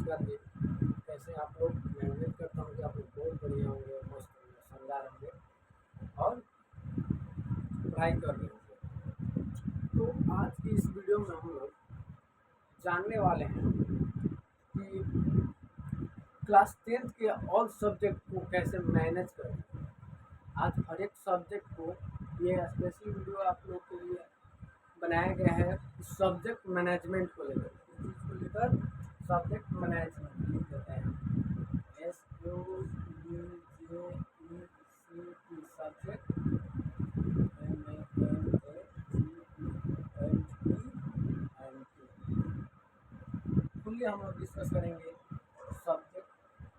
नमस्कार जी। कैसे आप लोग? मैं उम्मीद करता हूँ कि आप लोग बहुत बढ़िया होंगे, मस्त होंगे, शानदार होंगे और पढ़ाई कर रहे होंगे। तो आज की इस वीडियो में हम लोग जानने वाले हैं कि क्लास 10th के ऑल सब्जेक्ट को कैसे मैनेज करें। आज हर एक सब्जेक्ट को ये स्पेशल वीडियो आप लोग के लिए बनाया गया है सब्जेक्ट मैनेजमेंट को लेकर। इस चीज़ को लेकर सब्जेक्ट मैनेजमेंट लिख देते हैं, SUBJECT सब्जेक्ट फुल्ली हम लोग डिस्कस करेंगे सब्जेक्ट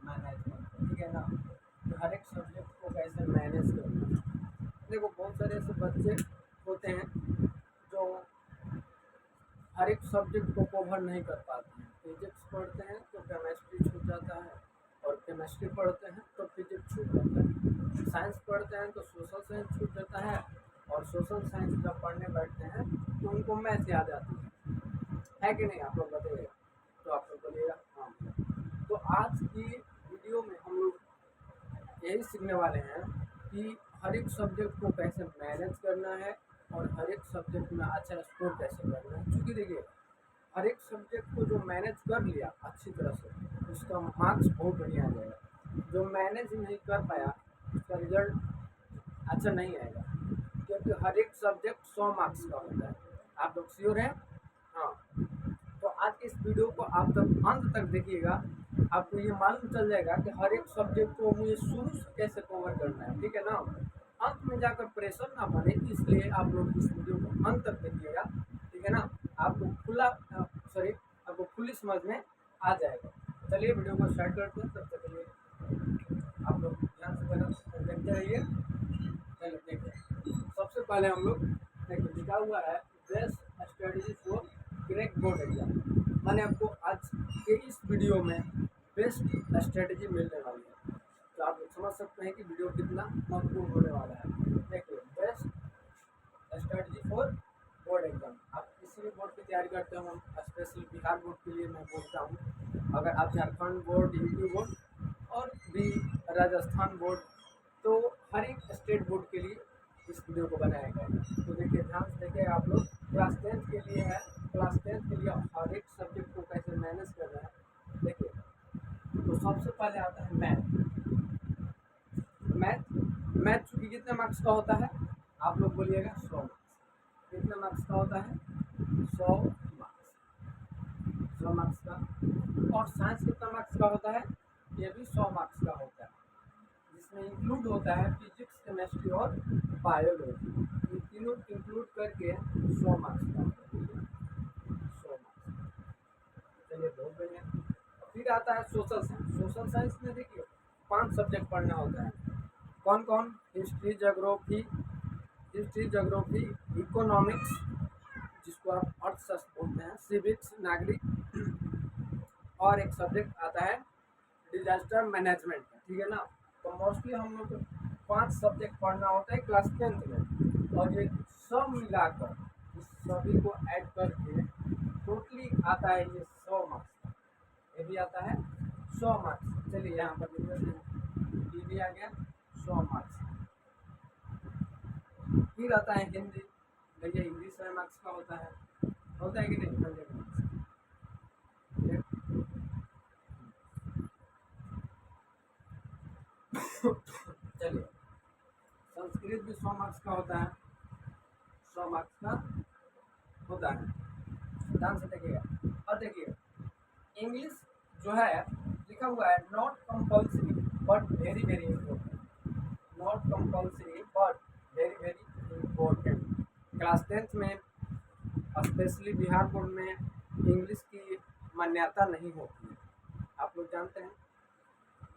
मैनेजमेंट, ठीक है ना। तो हर एक सब्जेक्ट को कैसे मैनेज करना है। देखो, बहुत सारे ऐसे बच्चे होते हैं जो हर एक सब्जेक्ट को कवर नहीं कर पाते हैं। फिजिक्स पढ़ते हैं तो केमिस्ट्री छूट जाता है, और केमिस्ट्री पढ़ते हैं तो फिजिक्स छूट जाता है। साइंस पढ़ते हैं तो सोशल साइंस छूट जाता है, और सोशल साइंस जब पढ़ने बैठते हैं तो उनको मैथ याद आती है कि नहीं? आप लोग बताइए। तो आप लोग बोलिएगा हाँ। तो आज की वीडियो में हम लोग यही सीखने वाले हैं कि हर एक सब्जेक्ट को कैसे मैनेज करना है और हर एक सब्जेक्ट में अच्छा स्कोर कैसे करना है। क्योंकि देखिए, हर एक सब्जेक्ट को जो मैनेज कर लिया अच्छी तरह से, उसका मार्क्स बहुत बढ़िया आ जाएगा। जो मैनेज नहीं कर पाया उसका रिजल्ट अच्छा नहीं आएगा, क्योंकि हर एक सब्जेक्ट 100 मार्क्स का होता है। आप लोग श्योर हैं? हाँ। तो आज के इस वीडियो को आप तक अंत तक देखिएगा, आपको ये मालूम चल जाएगा कि हर एक सब्जेक्ट को मुझे शुरू से कैसे कवर करना है, ठीक है ना। अंत में जाकर प्रेशर ना बने, इसलिए आप लोग इस वीडियो को अंत तक देखिएगा, ठीक है ना। आपको आपको खुली समझ में आ जाएगा। चलिए वीडियो को स्टार्ट करते हैं। तब तक के लिए आप लोग ध्यान से देखते रहिए। चलिए देखिए, सबसे पहले हम लोग देखिए लिखा हुआ है best strategy for crack board exam. मैंने आपको आज के इस वीडियो में बेस्ट स्ट्रेटजी मिलने वाली है, तो आप लोग समझ सकते हैं कि वीडियो कितना महत्वपूर्ण होने वाला है। देखिए, best strategy for board exam. आप किसी भी बोर्ड की तैयारी करते हो, स्पेशली बिहार बोर्ड के लिए मैं बोलता हूँ, अगर आप झारखंड बोर्ड, यूपी बोर्ड और भी राजस्थान बोर्ड, तो हर एक स्टेट बोर्ड के लिए इस वीडियो को बनाया गया है। तो देखिए, ध्यान से देखिए आप लोग। क्लास 10th के लिए है, क्लास 10th के लिए हर एक सब्जेक्ट को कैसे मैनेज करना है। देखिए, तो सबसे पहले आता है मैथ। मैथ मैथ चूँकि कितने मार्क्स का होता है? आप लोग बोलिएगा 100 मार्क्स। कितने मार्क्स का होता है? 100 मार्क्स, 100 मार्क्स का। और साइंस कितना मार्क्स का होता है? ये भी 100 मार्क्स का होता है, जिसमें इंक्लूड होता है फिजिक्स, केमिस्ट्री और बायोलॉजी। ये तीनों इंक्लूड करके 100 मार्क्स का होता है, 100 मार्क्स। चलिए, बहुत बढ़िया। फिर आता है सोशल साइंस। सोशल साइंस में देखिए 5 सब्जेक्ट पढ़ना होता है। कौन कौन? हिस्ट्री, इकोनॉमिक्स, जिसको आप अर्थशास्त्र बोलते हैं, सिविक्स, नागरिक, और एक सब्जेक्ट आता है डिजास्टर मैनेजमेंट, ठीक है ना। तो मोस्टली हम लोग को 5 सब्जेक्ट पढ़ना होता है क्लास 10th में, और ये सब मिलाकर इस सभी को ऐड करके टोटली आता है ये 100 मार्क्स का। ये भी आता है 100 मार्क्स। चलिए यहाँ पर लिख देते हैं, ये भी आ गया 100 मार्क्स। फिर आता है हिंदी। भैया हिंदी 100 मार्क्स का होता है कि नहीं? 100 मार्क्स। चलिए, संस्कृत भी 100 मार्क्स का होता है, 100 मार्क्स का होता है। ध्यान से देखिएगा। और देखिए, इंग्लिश जो है लिखा हुआ है not compulsory but very very important. Not compulsory but very very important. Class 10th में स्पेशली बिहार बोर्ड में इंग्लिश की मान्यता नहीं होती है। आप लोग जानते हैं,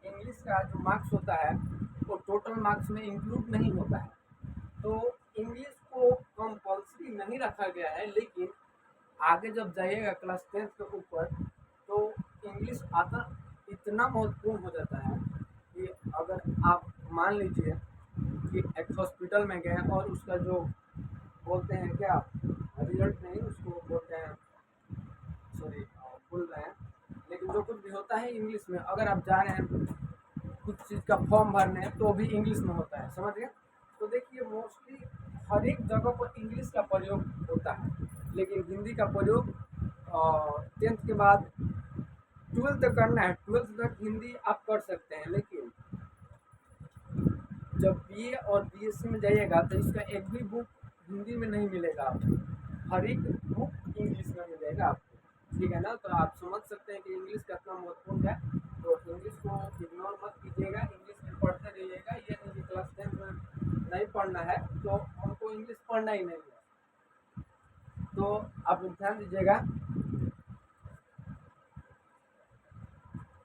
इंग्लिश का जो मार्क्स होता है वो टोटल मार्क्स में इंक्लूड नहीं होता है। तो इंग्लिश को कंपल्सरी नहीं रखा गया है, लेकिन आगे जब जाइएगा क्लास 10th के ऊपर, तो इंग्लिश आता इतना महत्वपूर्ण हो जाता है कि अगर आप मान लीजिए कि एक हॉस्पिटल में गए और उसका जो बोलते हैं क्या, रिजल्ट नहीं, उसको बोलते हैं, सॉरी भूल रहे हैं, लेकिन जो जो कुछ भी होता है इंग्लिश में। अगर आप जा रहे हैं कुछ चीज़ का फॉर्म भरने तो भी इंग्लिश में होता है, समझ गए। तो देखिए मोस्टली हर एक जगह पर इंग्लिश का प्रयोग होता है, लेकिन हिंदी का प्रयोग 10th के बाद 12th तक करना है। 12th तक हिंदी आप कर सकते हैं, लेकिन जब बीए और बीएससी में जाइएगा तो इसका एक भी बुक हिंदी में नहीं मिलेगा आपको, हर एक बुक इंग्लिश में मिलेगा आपको, ठीक है ना। तो आप समझ सकते हैं कि इंग्लिश कितना महत्वपूर्ण है। तो इंग्लिश को इग्नोर मत कीजिएगा, इंग्लिश में पढ़ते रहिएगा। ये नहीं कि क्लास 10 में नहीं पढ़ना है तो हमको इंग्लिश पढ़ना ही नहीं है, तो आप लोग ध्यान दीजिएगा।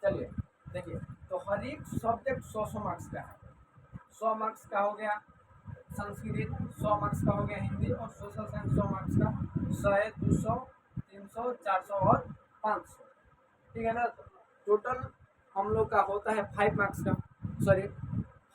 चलिए देखिए, तो हर एक सब्जेक्ट 100 मार्क्स का है। 100 मार्क्स का हो गया संस्कृत, 100 मार्क्स का हो गया हिंदी, और सोशल साइंस 100 मार्क्स का 100, 200, 300, 400 और 500, ठीक है ना। टोटल हम लोग का होता है 5 मार्क्स का, सॉरी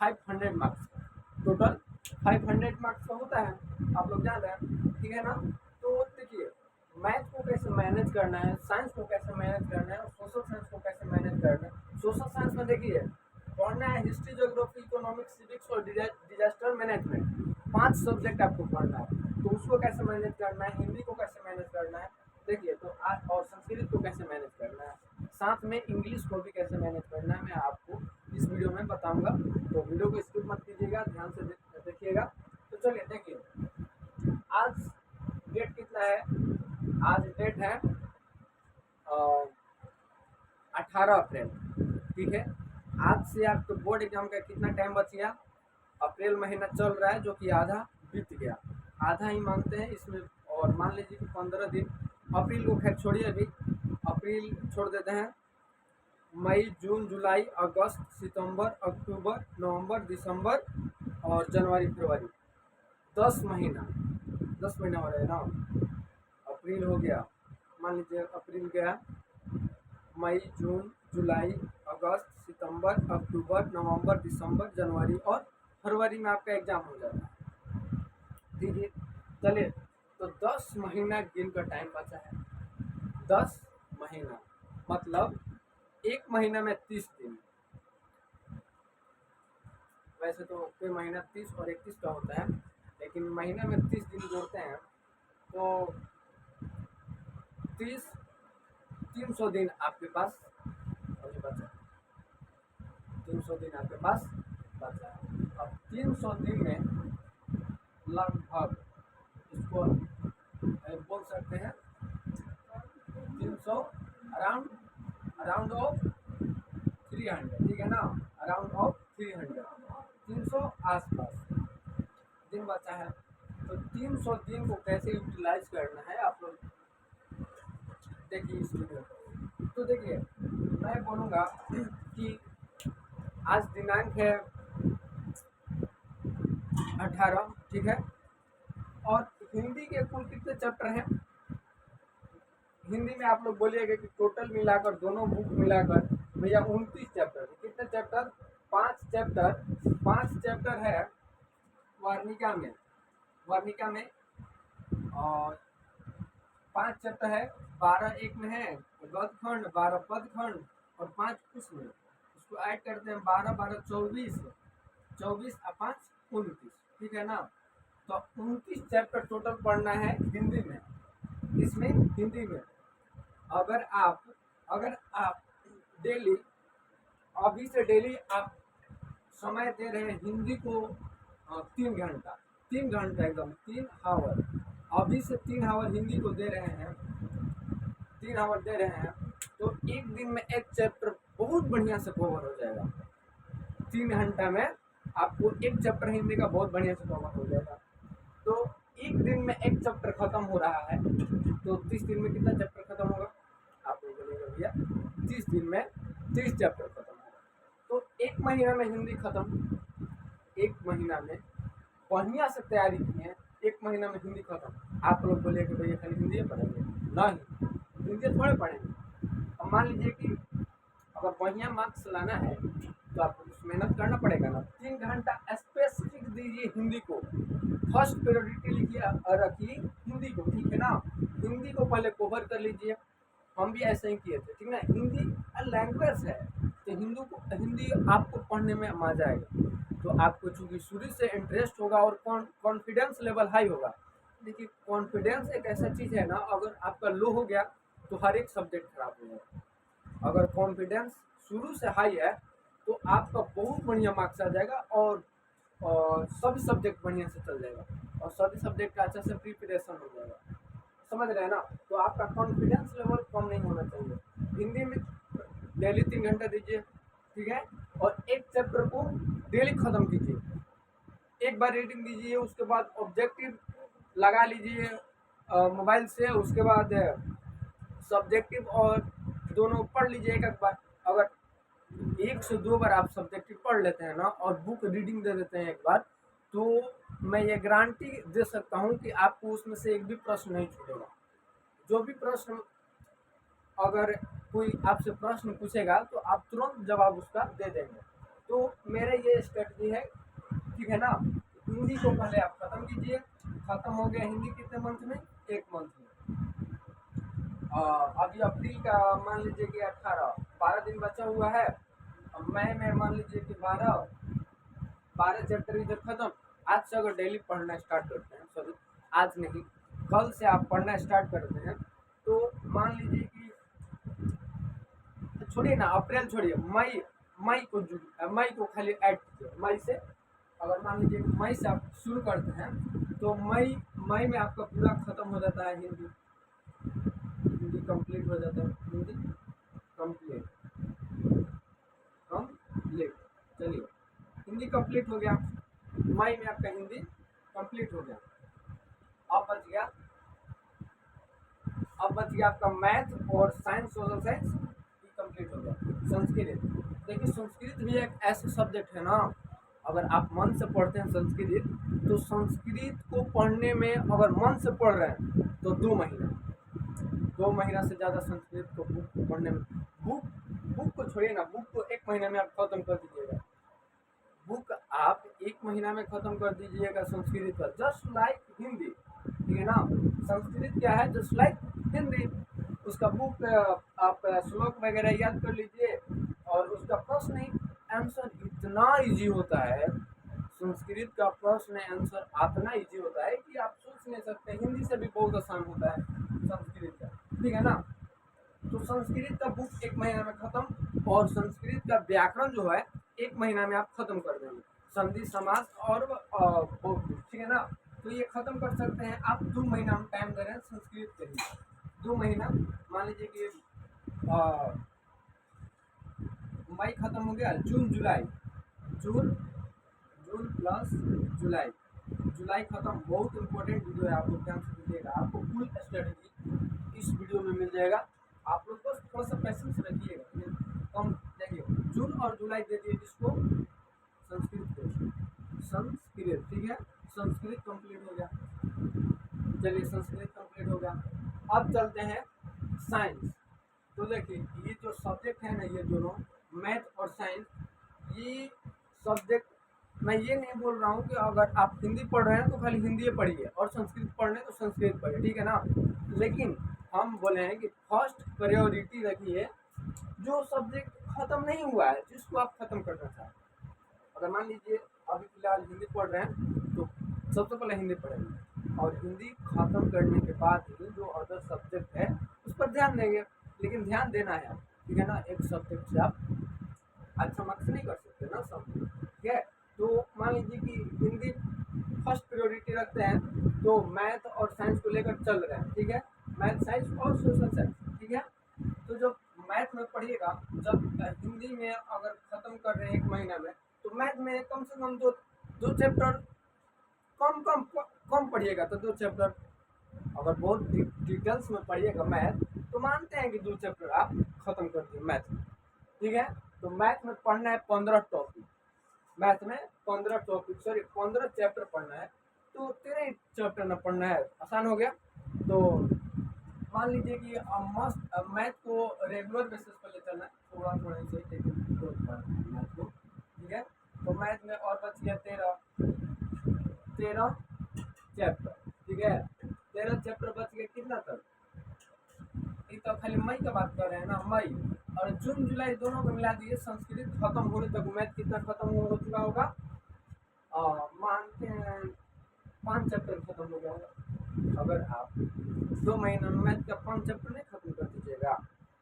500 मार्क्स का, टोटल 500 मार्क्स का होता है, आप लोग जान रहे हैं, ठीक है ना। तो देखिए मैथ को कैसे मैनेज करना है, साइंस को कैसे मैनेज करना है, और सोशल साइंस को कैसे मैनेज करना है। सोशल साइंस में देखिए पढ़ना है हिस्ट्री, ज्योग्राफी, इकोनॉमिक्स, सिविक्स और डिजास्टर मैनेजमेंट, 5 सब्जेक्ट आपको पढ़ना है। तो उसको कैसे मैनेज करना है, हिंदी को कैसे मैनेज करना है देखिए, तो आज और संस्कृत को कैसे मैनेज करना है, साथ में इंग्लिश को भी कैसे मैनेज करना है, मैं आपको इस वीडियो में बताऊंगा। तो वीडियो को स्किप मत कीजिएगा, ध्यान से देखिएगा। तो चलिए देखिए, आज डेट कितना है, आज डेट है 18 अप्रैल, ठीक है। आज से आपके बोर्ड एग्जाम का कितना टाइम बच गया, अप्रैल महीना चल रहा है जो कि आधा बीत गया, आधा ही मानते हैं इसमें, और मान लीजिए कि 15 दिन, अप्रैल को खैर छोड़िए, अभी अप्रैल छोड़ देते हैं, मई, जून, जुलाई, अगस्त, सितंबर, अक्टूबर, नवंबर, दिसंबर और जनवरी, फरवरी, 10 महीना, 10 महीना हो रहा है ना। अप्रैल हो गया, मान लीजिए अप्रैल गया, मई, जून, जुलाई, अगस्त, सितंबर, अक्टूबर, नवंबर, दिसंबर, जनवरी और फरवरी में आपका एग्जाम हो जाता है, ठीक है। चलिए, तो 10 महीना गिन का टाइम बचा है, 10 महीना मतलब एक महीना में 30 दिन, वैसे तो कोई महीना 30 और 31 का होता है, लेकिन महीना में 30 दिन जोड़ते हैं तो 300 दिन आपके पास बचा, 300 दिन आपके पास बचा है। अब 300 दिन में लगभग इसको बोल सकते हैं 300 अराउंड ऑफ 300, ठीक है ना, अराउंड ऑफ 300 आसपास दिन बचा है। तो 300 दिन को कैसे यूटिलाइज करना है आप लोग देखिए इस वीडियो को। तो देखिए मैं बोलूँगा कि आज दिनांक है 18, ठीक है, और हिंदी के कुल कितने चैप्टर हैं, हिंदी में आप लोग बोलिएगा कि टोटल मिलाकर दोनों बुक मिलाकर भैया 29 चैप्टर, कितने चैप्टर, 5 चैप्टर है वार्णिका में, वार्णिका में, और 5 चैप्टर है, 12 एक में है गद्यखंड, 12 पदखंड और 5 कुछ में, इसको ऐड करते हैं 12 12 24, 24 और 5 29, ठीक है ना। तो 29 चैप्टर टोटल पढ़ना है हिंदी में, इसमें हिंदी में अगर आप डेली, अभी से डेली आप समय दे रहे हैं हिंदी को 3 घंटा, 3 घंटा एकदम 3 आवर, अभी से 3 आवर हिंदी को दे रहे हैं, 3 आवर दे रहे हैं, तो एक दिन में एक चैप्टर बहुत बढ़िया से कवर हो जाएगा। 3 घंटा में आपको एक चैप्टर हिंदी का बहुत बढ़िया से कवर हो जाएगा। तो एक दिन में एक चैप्टर खत्म हो रहा है, तो 30 दिन में कितना चैप्टर खत्म होगा, आप लोग बोलेंगे भैया 30 दिन में 30 चैप्टर खत्म होगा। तो एक महीना में हिंदी खत्म, एक महीना में बढ़िया से तैयारी किए, एक महीना में हिंदी खत्म। आप लोग बोलिए कि भैया खाली हिंदी पढ़ेंगे, नहीं, हिंदी थोड़े पढ़ेंगे। अब मान लीजिए कि अगर बढ़िया मार्क्स लाना है तो आपको कुछ मेहनत करना पड़ेगा ना। 3 घंटा स्पेसिफिक दीजिए हिंदी को, फर्स्ट प्रायोरिटी लिखिए और रखिए हिंदी को, ठीक है ना। हिंदी को पहले कवर कर लीजिए, हम भी ऐसे ही किए थे, ठीक ना। हिंदी लैंग्वेज है, तो हिंदी आपको पढ़ने में मजा आएगा। तो आपको चूंकि शुरू से इंटरेस्ट होगा और कॉन्फिडेंस लेवल हाई होगा। देखिए कॉन्फिडेंस एक ऐसा चीज है ना, अगर आपका लो हो गया तो हर एक सब्जेक्ट खराब हो जाएगा। अगर कॉन्फिडेंस शुरू से हाई है तो आपका बहुत बढ़िया मार्क्स आ जाएगा, और सभी सब्जेक्ट बढ़िया से चल जाएगा, और सभी सब्जेक्ट का अच्छा से प्रिपरेशन हो जाएगा। समझ रहे हैं ना। तो आपका कॉन्फिडेंस लेवल कम नहीं होना चाहिए। हिंदी में डेली 3 घंटा दीजिए, ठीक है, और एक चैप्टर को डेली खत्म कीजिए। एक बार रीडिंग दीजिए, उसके बाद ऑब्जेक्टिव लगा लीजिए मोबाइल से, उसके बाद सब्जेक्टिव और दोनों पढ़ लीजिए एक एक बार। अगर 1 से 2 बार आप सब्जेक्टिव पढ़ लेते हैं ना, और बुक रीडिंग दे देते हैं एक बार, तो मैं ये गारंटी दे सकता हूँ कि आपको उसमें से एक भी प्रश्न नहीं छूटेगा। जो भी प्रश्न, अगर कोई आपसे प्रश्न पूछेगा तो आप तुरंत जवाब उसका दे देंगे। तो मेरा ये स्ट्रेटजी है, ठीक है ना। हिंदी को पहले आप खत्म कीजिए। खत्म हो गया हिंदी कितने मंथ में? 1 मंथ में। अभी अप्रैल का मान लीजिए कि 12 दिन बचा हुआ है। अब मई में मान लीजिए कि 12 चैप्टर इधर खत्म। आज से अगर डेली पढ़ना स्टार्ट करते हैं, सॉरी आज नहीं, कल से आप पढ़ना स्टार्ट करते हैं, तो मान लीजिए कि छोड़िए ना, अप्रैल छोड़िए, मई को खाली ऐड कीजिए। मई से अगर मान लीजिए मई से आप शुरू करते हैं, तो मई में आपका पूरा खत्म हो जाता है हिंदी। हिंदी कंप्लीट हो जाता है, हिंदी कंप्लीट कंप्लीट चलिए, हिंदी कंप्लीट हो गया। मई में आपका हिंदी कंप्लीट हो गया। अब बच गया आपका मैथ और साइंस, सोशल साइंस कंप्लीट हो गया। संस्कृत, देखिए संस्कृत भी एक ऐसा सब्जेक्ट है ना, अगर आप मन से पढ़ते हैं संस्कृत, तो संस्कृत को पढ़ने में अगर मन से पढ़ रहे हैं तो 2 महीना से ज़्यादा संस्कृत को बुक पढ़ने में, बुक को छोड़िए ना, बुक को 1 महीने में आप खत्म कर दीजिएगा। बुक आप 1 महीना में खत्म कर दीजिएगा संस्कृत का, जस्ट लाइक हिंदी, ठीक है ना। संस्कृत क्या है? Just like Hindi. उसका बुक आप श्लोक वगैरह याद कर लीजिए, और उसका प्रश्न आंसर इतना इजी होता है। संस्कृत का प्रश्न आंसर इतना इजी होता है कि आप सोच नहीं सकते। हिंदी से भी बहुत आसान होता है संस्कृत का, ठीक है ना। तो संस्कृत का बुक 1 महीना में खत्म, और संस्कृत का व्याकरण जो है 1 महीना में आप खत्म कर देंगे। संधि समास और बहुत कुछ, ठीक है ना। तो ये खत्म कर सकते हैं आप। 2 महीना हम टाइम दे रहे हैं संस्कृत के लिए। 2 महीना, मान लीजिए कि मई खत्म हो गया, जून जुलाई, जून प्लस जुलाई, जुलाई खत्म। बहुत इंपॉर्टेंट वीडियो है, आप लोग ध्यान से दीजिएगा। आपको फुल स्ट्रेटजी इस वीडियो में मिल जाएगा। आप लोग बस थोड़ा सा पैसेंस रखिएगा। कम देखिए, जून और जुलाई दे दिए इसको संस्कृत को, संस्कृत, ठीक है। संस्कृत कंप्लीट हो गया। चलिए संस्कृत कंप्लीट हो गया। अब चलते हैं साइंस। तो देखिए ये जो सब्जेक्ट है ना, ये दोनों मैथ और साइंस, ये सब्जेक्ट, मैं ये नहीं बोल रहा हूँ कि अगर आप हिंदी पढ़ रहे हैं तो खाली हिंदी पढ़िए, और संस्कृत पढ़ रहे हैं तो संस्कृत पढ़िए, ठीक है ना। लेकिन हम बोले हैं कि फर्स्ट प्रायोरिटी रखिए जो सब्जेक्ट खत्म नहीं हुआ है, जिसको आप खत्म करना चाहते हैं। अगर मान लीजिए अभी फिलहाल हिंदी पढ़ रहे हैं, तो सबसे पहले हिंदी पढ़ेंगे, और हिंदी खत्म करने के बाद ही जो अदर सब्जेक्ट है उस पर ध्यान देंगे। लेकिन ध्यान देना है, ठीक है ना। एक सब्जेक्ट से आप अच्छा मार्क्स नहीं कर सकते ना सब, ठीक है। तो मान लीजिए कि हिंदी फर्स्ट प्रायोरिटी रखते हैं, तो मैथ और साइंस को लेकर चल रहे हैं, ठीक है। मैथ, साइंस और सोशल साइंस, ठीक है। तो जब मैथ में पढ़िएगा, जब हिंदी में अगर खत्म कर रहे हैं 1 महीना में, तो मैथ में कम से कम दो चैप्टर कम पढ़िएगा। तो 2 चैप्टर, अगर बहुत डिटेल्स में पढ़िएगा मैथ, तो मानते हैं कि 2 चैप्टर आप खत्म कर दिए मैथ में, ठीक है। तो मैथ में पढ़ना है 15 टॉपिक, मैथ में 15 टॉपिक, सॉरी 15 चैप्टर पढ़ना है। तो 13 चैप्टर में पढ़ना है, आसान हो गया। तो मान लीजिए कि मस्त मैथ को रेगुलर बेसिस पर ले चलना है, थोड़ा थोड़ा से मैथ को, ठीक है। तो मैथ में और बच गया 13 चैप्टर, ठीक है। 13 चैप्टर बच गया कितना तक? तो खाली मई का बात कर रहे हैं ना, मई और जून जुलाई दोनों को मिला दिए, संस्कृत खत्म होने तक मैथ कितना खत्म हो चुका होगा, मानते हैं 5 चैप्टर खत्म हो गया होगा। अगर आप 2 महीने में मैथ का 5 चैप्टर नहीं खत्म कर दीजिएगा,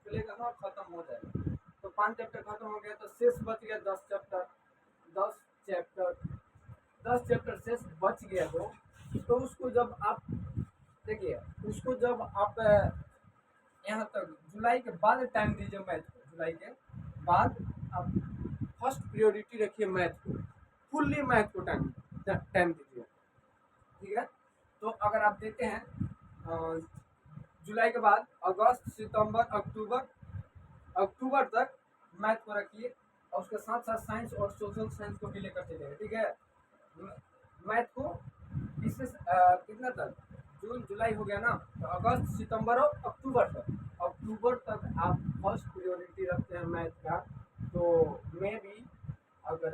चलेगा हाँ खत्म हो जाएगा। तो 5 चैप्टर खत्म हो गया तो शेष बच गया 10 चैप्टर, 10 चैप्टर 10 चैप्टर शेष बच गया हो, तो उसको जब आप देखिए, उसको जब आप यहाँ तक जुलाई के बाद टाइम दीजिए मैथ को, जुलाई के बाद आप फर्स्ट प्रायोरिटी रखिए मैथ को, फुल्ली मैथ को टाइम दीजिए, ठीक है। तो अगर आप देते हैं जुलाई के बाद अगस्त सितंबर अक्टूबर तक मैथ को रखिए, और उसके साथ साथ साइंस और सोशल साइंस को भी लेकर चलिए, ठीक है। मैथ को इससे कितना तक, जून जुलाई हो गया ना, तो अगस्त सितंबर और अक्टूबर तक आप फर्स्ट प्रायोरिटी रखते हैं मैथ का, तो मैं भी अगर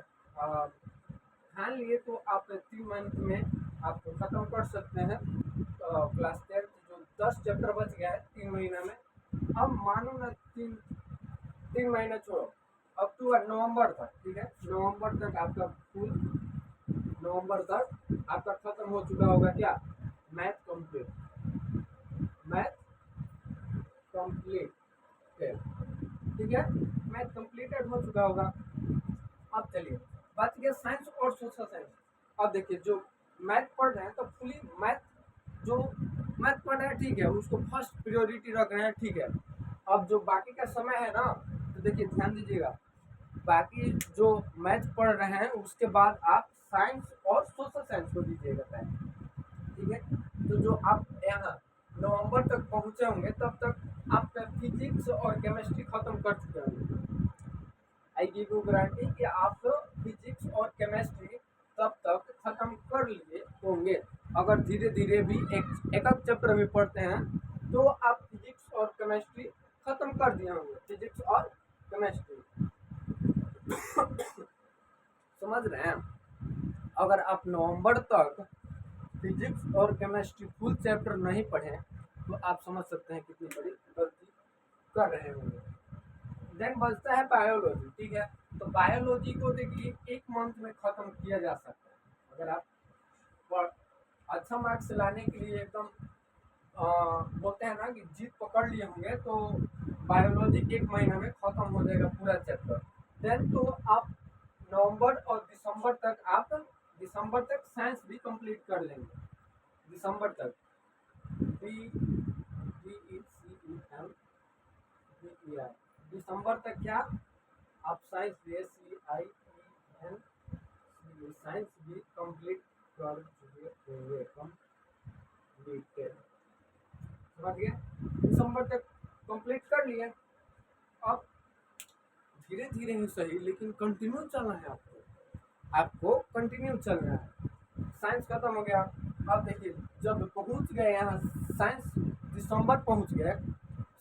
ठान लिए तो आप 3 मंथ में आप खत्म कर सकते हैं क्लास 10 जो 10 चैप्टर बच गया है 3 महीना में। अब मानो ना 3 महीने छोड़ो, अक्टूबर नवंबर तक, ठीक है, नवंबर तक आपका फुल, नवंबर तक आपका खत्म हो चुका होगा क्या, मैथ कंप्लीट, मैथ कंप्लीट, ठीक है, मैथ कंप्लीटेड हो चुका होगा। अब चलिए बात किया साइंस और सोशल साइंस। अब देखिए जो मैथ पढ़ रहे हैं तो फुली मैथ, जो मैथ पढ़ रहे हैं ठीक है, उसको फर्स्ट प्रायोरिटी रख रहे हैं, ठीक है। अब जो बाकी का समय है ना, तो देखिए ध्यान दीजिएगा, बाकी जो मैथ पढ़ रहे हैं उसके बाद आप साइंस और सोशल साइंस को दीजिएगा टाइम, ठीक है। तो जो आप यहाँ नवंबर तक पहुँचे होंगे तब तक आप फिजिक्स और केमिस्ट्री खत्म कर चुके होंगे। आई गिव यू गारंटी कि आप फिजिक्स और केमिस्ट्री तब तक खत्म कर लिए होंगे। अगर धीरे धीरे भी एक चैप्टर भी पढ़ते हैं तो आप फिजिक्स और केमिस्ट्री खत्म कर दिए होंगे, फिजिक्स और केमिस्ट्री समझ रहे हैं। अगर आप नवंबर तक फिजिक्स और केमिस्ट्री फुल चैप्टर नहीं पढ़े तो आप समझ सकते हैं कितनी बड़ी गलती कर रहे होंगे। देन बचता है बायोलॉजी, ठीक है। तो बायोलॉजी को देखिए 1 मंथ में खत्म किया जा सकता है, अगर आप अच्छा मार्क्स लाने के लिए एकदम बोलते हैं ना कि जीत पकड़ लिए होंगे, तो बायोलॉजी 1 महीना में खत्म हो जाएगा पूरा चैप्टर। देन तो आप नवंबर और दिसंबर तक साइंस भी कंप्लीट कर लेंगे, दिसंबर तक दिसंबर तक क्या आप साइंस साइंस भी कंप्लीट कर चुके होंगे, समझ गए, दिसंबर तक कंप्लीट कर लिए। अब धीरे धीरे ही सही लेकिन कंटिन्यू चलना है, आपको कंटिन्यू चलना है। साइंस खत्म हो गया, अब देखिए जब पहुंच गए यहाँ साइंस दिसंबर पहुंच गए,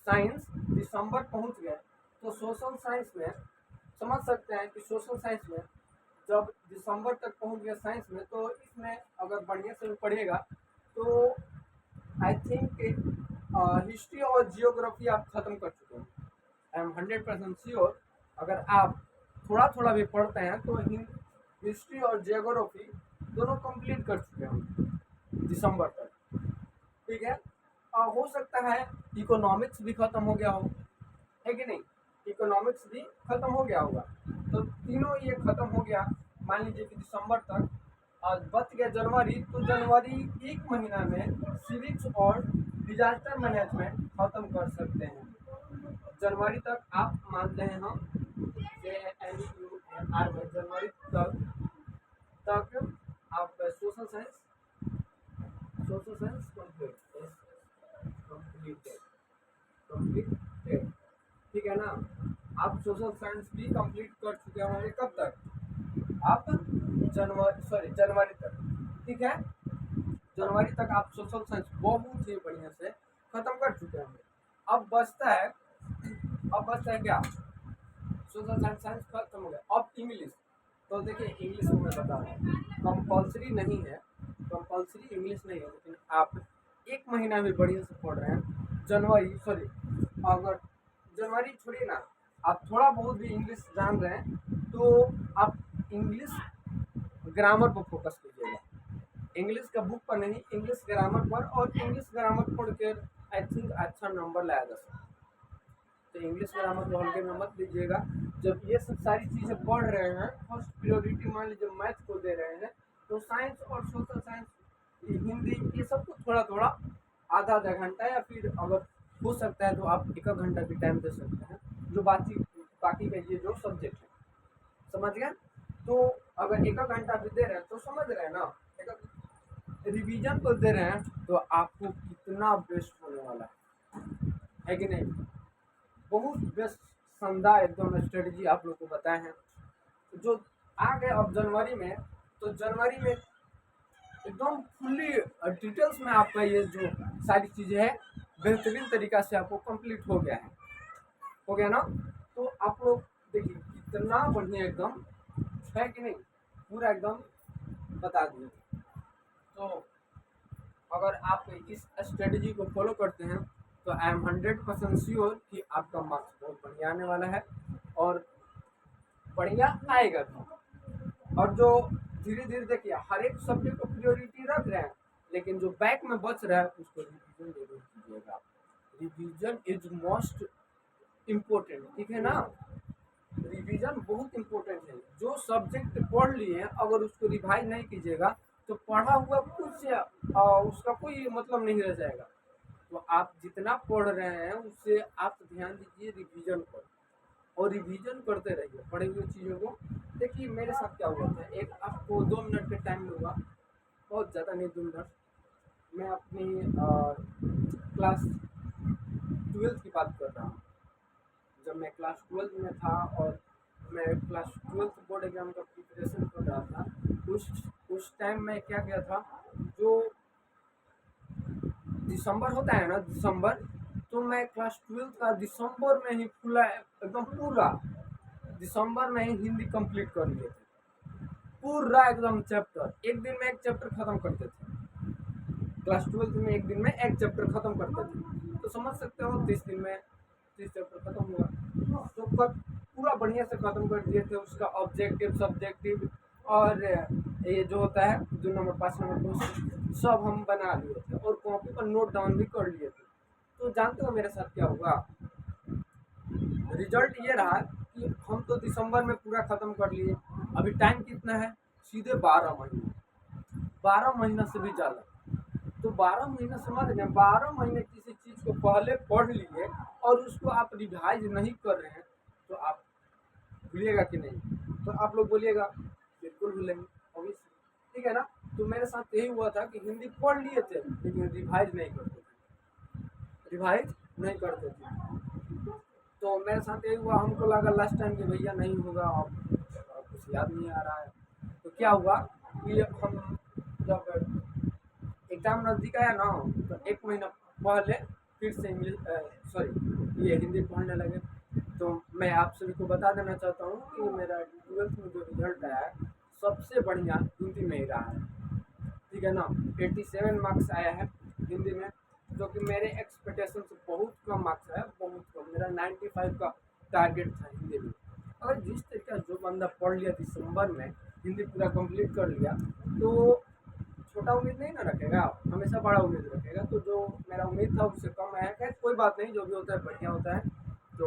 साइंस दिसंबर पहुंच गए, तो सोशल साइंस में समझ सकते हैं कि सोशल साइंस में जब दिसंबर तक पहुंच गया साइंस में, तो इसमें अगर बढ़िया से पढ़िएगा तो आई थिंक हिस्ट्री और जियोग्राफी आप खत्म कर चुके हैं। आई एम 100% श्योर, अगर आप थोड़ा थोड़ा भी पढ़ते हैं तो हिस्ट्री और जियोग्राफी दोनों कंप्लीट कर चुके हैं दिसंबर तक, ठीक है। हो सकता है इकोनॉमिक्स भी खत्म हो गया हो, है कि नहीं, इकोनॉमिक्स भी खत्म हो गया होगा। तो तीनों ये खत्म हो गया, मान लीजिए कि दिसंबर तक, और बच गया जनवरी, तो जनवरी 1 महीना में सिविक्स और डिजास्टर मैनेजमेंट खत्म कर सकते हैं। जनवरी तक आप मानते हैं हम जनवरी तक आप सोशल साइंस कंप्लीटेड, ठीक है ना। आप सोशल साइंस भी कंप्लीट कर चुके होंगे, कब तक, आप जनवरी तक, ठीक है। जनवरी तक आप सोशल साइंस बहुत ही बढ़िया से खत्म कर चुके होंगे। अब बचता है क्या, सोशल साइंस खत्म हो गया। अब इंग्लिश, तो देखिए इंग्लिश में मैं बता रहा हूँ कंपल्सरी नहीं है, कंपल्सरी इंग्लिश नहीं है, लेकिन आप 1 महीना भी बढ़िया से पढ़ रहे हैं, अगर जनवरी छोड़िए ना, आप थोड़ा बहुत भी इंग्लिश जान रहे हैं तो आप इंग्लिश ग्रामर पर फोकस कीजिएगा, इंग्लिश का बुक पर नहीं, इंग्लिश ग्रामर पर। और इंग्लिश ग्रामर पढ़ के आई थिंक अच्छा नंबर लाया जा सकता है। तो इंग्लिश ग्रामर को हल्के में मत लीजिएगा। जब ये सब सारी चीज़ें पढ़ रहे हैं, फर्स्ट प्रायोरिटी मान लीजिए मैथ को दे रहे हैं, तो साइंस और सोशल साइंस, हिंदी, ये सब को थोड़ा थोड़ा आधा आधा घंटा, या फिर अगर हो सकता है तो आप एक घंटा भी टाइम दे सकते हैं, जो बाकी बाकी का ये जो सब्जेक्ट है, समझ गए। तो अगर एक घंटा भी दे रहे हैं तो समझ रहे हैं ना, रिवीजन पर दे रहे हैं तो आपको कितना बेस्ट होने वाला है कि नहीं। बहुत बेस्ट शानदार एकदम स्ट्रेटजी आप लोग को बताए हैं। जो आ गए अब जनवरी में, तो जनवरी में एकदम फुल्ली डिटेल्स में आपका ये जो सारी चीज़ें हैं बेहतरीन तरीका से आपको कंप्लीट हो गया है, हो गया ना। तो आप लोग देखिए कितना बढ़िया एकदम है कि नहीं, पूरा एकदम बता दिए। तो अगर आप इस स्ट्रेटजी को फॉलो करते हैं तो आई एम 100% श्योर कि आपका मार्क्स बहुत बढ़िया आने वाला है, और बढ़िया आएगा भी। और जो धीरे धीरे देखिए हर एक सब्जेक्ट को प्रायोरिटी रख रहे हैं, लेकिन जो बैक में बच रहा है उसको रिवीजन जरूर कीजिएगा। रिवीजन इज मोस्ट इम्पोर्टेंट, ठीक है ना। रिवीजन बहुत इम्पोर्टेंट है। जो सब्जेक्ट पढ़ लिए हैं अगर उसको रिवाइज नहीं कीजिएगा तो पढ़ा हुआ कुछ उसका कोई मतलब नहीं रह जाएगा। तो आप जितना पढ़ रहे हैं उससे आप ध्यान दीजिए रिवीजन पर, और रिवीजन करते रहिए पढ़ी हुई चीज़ों को। देखिए मेरे साथ क्या हुआ था, एक आपको 2 मिनट के टाइम दूंगा, बहुत ज़्यादा नहीं, 2 मिनट। मैं अपनी क्लास 12 की बात कर रहा हूँ। जब मैं क्लास 12 में था और मैं क्लास 12 बोर्ड एग्जाम का प्रिपरेशन कर रहा था, उस टाइम में क्या किया था, जो दिसंबर होता है ना, दिसंबर, तो मैं क्लास 12 का दिसंबर में ही पूरा एकदम पूरा दिसंबर में ही हिंदी कंप्लीट कर लिए थे, पूरा एकदम चैप्टर। एक दिन में एक चैप्टर खत्म करते थे, क्लास 12 में एक दिन में एक चैप्टर खत्म करते थे। तो समझ सकते हो 30 दिन में 30 चैप्टर खत्म हुआ। तो पूरा बढ़िया से खत्म कर दिए थे। उसका ऑब्जेक्टिव, सब्जेक्टिव और ये जो होता है 2 नंबर 5 नंबर क्वेश्चन सब हम बना लिए थे, और कॉपी पर नोट डाउन भी कर लिए थे। तो जानते हो मेरे साथ क्या हुआ, रिजल्ट ये रहा कि हम तो दिसंबर में पूरा खत्म कर लिए। अभी टाइम कितना है, सीधे 12 महीने, 12 महीना से भी ज़्यादा। तो 12 महीना समझ रहे हैं, 12 महीने किसी चीज़ को पहले पढ़ लिए और उसको आप रिवाइज नहीं कर रहे हैं, तो आप भूलिएगा कि नहीं। तो आप लोग बोलिएगा बिल्कुल भूलेंगे, ऑब्वियसली, ठीक है ना। तो मेरे साथ यही हुआ था कि हिंदी पढ़ लिए थे लेकिन रिवाइज नहीं करते थे, रिवाइज नहीं करते थे। तो मेरे साथ यही हुआ, हमको लगा लास्ट टाइम कि भैया नहीं होगा, अब कुछ याद नहीं आ रहा है। तो क्या हुआ कि हम जब एग्ज़ाम नज़दीक आया ना, तो 1 महीना पहले फिर से इंग्लिश ये हिंदी पढ़ने लगे। तो मैं आप सभी को बता देना चाहता हूँ कि मेरा 12th में जो रिजल्ट आया है सबसे बढ़िया हिंदी में ही रहा है, ठीक है ना। 87 मार्क्स आया है हिंदी में, जो कि मेरे एक्सपेक्टेशन से बहुत कम मार्क्स आया, बहुत कम। मेरा 95 का टारगेट था हिंदी में। अगर जिस तरीके जो बंदा पढ़ लिया दिसंबर में, हिंदी पूरा कंप्लीट कर लिया, तो छोटा उम्मीद नहीं ना रखेगा, हमेशा बड़ा उम्मीद रखेगा। तो जो मेरा उम्मीद था उससे कम आया, खैर कोई बात नहीं, जो भी होता है बढ़िया होता है।